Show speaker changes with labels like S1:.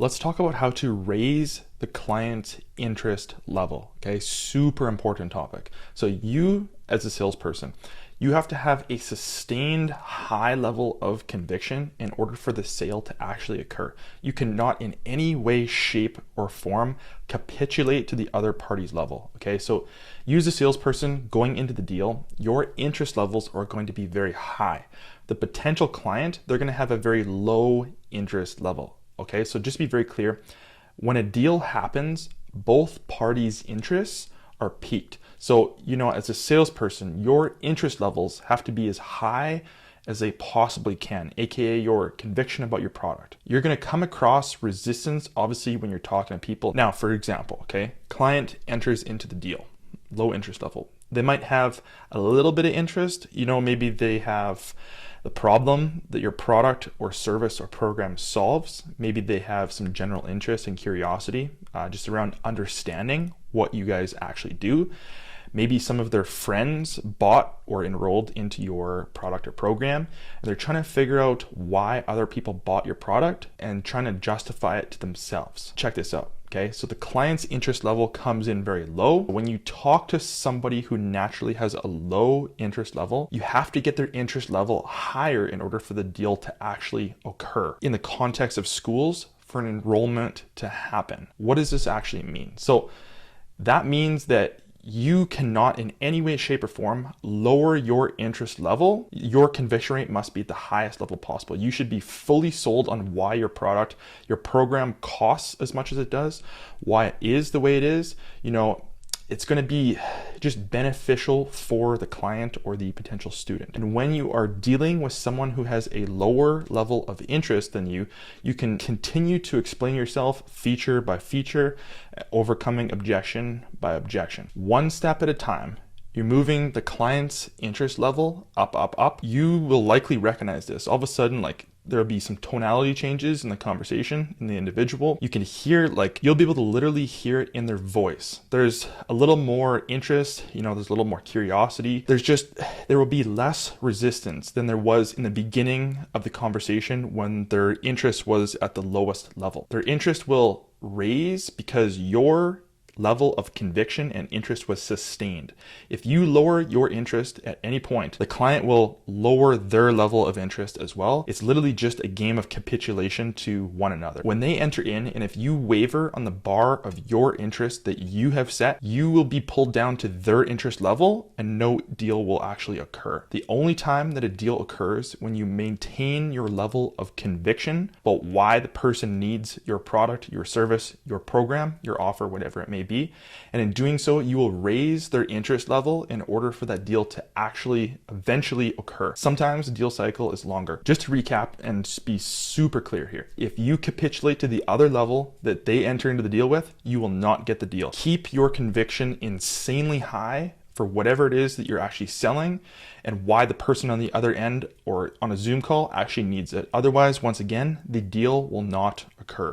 S1: Let's talk about how to raise the client's interest level. Okay, super important topic. So you as a salesperson, you have to have a sustained high level of conviction in order for the sale to actually occur. You cannot in any way, shape, or form capitulate to the other party's level. Okay, so you as a salesperson going into the deal, your interest levels are going to be very high. The potential client, they're going to have a very low interest level. Okay, so just be very clear. When a deal happens, both parties' interests are peaked. So, as a salesperson, your interest levels have to be as high as they possibly can, aka your conviction about your product. You're going to come across resistance, obviously, when you're talking to people. Now, for example, okay, client enters into the deal, low interest level. They might have a little bit of interest, maybe they have the problem that your product or service or program solves. Maybe they have some general interest and curiosity just around understanding what you guys actually do. Maybe some of their friends bought or enrolled into your product or program, and they're trying to figure out why other people bought your product and trying to justify it to themselves. Check this out. Okay, so the client's interest level comes in very low. When you talk to somebody who naturally has a low interest level, you have to get their interest level higher in order for the deal to actually occur. In the context of schools, for an enrollment to happen, what does this actually mean? So that means that you cannot in any way, shape, or form lower your interest level. Your conviction rate must be at the highest level possible. You should be fully sold on why your product, your program costs as much as it does, why it is the way it is. It's going to be just beneficial for the client or the potential student. And when you are dealing with someone who has a lower level of interest than you, you can continue to explain yourself feature by feature, overcoming objection by objection. One step at a time. You're moving the client's interest level up, up, up. You will likely recognize this. All of a sudden, there'll be some tonality changes in the conversation in the individual. You can hear, you'll be able to literally hear it in their voice. There's a little more interest, there's a little more curiosity. There will be less resistance than there was in the beginning of the conversation when their interest was at the lowest level. Their interest will raise because your level of conviction and interest was sustained. If you lower your interest at any point, the client will lower their level of interest as well. It's literally just a game of capitulation to one another. When they enter in, and if you waver on the bar of your interest that you have set, you will be pulled down to their interest level and no deal will actually occur. The only time that a deal occurs when you maintain your level of conviction about why the person needs your product, your service, your program, your offer, whatever it may be. And in doing so, you will raise their interest level in order for that deal to actually eventually occur. Sometimes the deal cycle is longer. Just to recap and be super clear here, if you capitulate to the other level that they enter into the deal with, you will not get the deal. Keep your conviction insanely high for whatever it is that you're actually selling and why the person on the other end or on a Zoom call actually needs it. Otherwise, once again, the deal will not occur.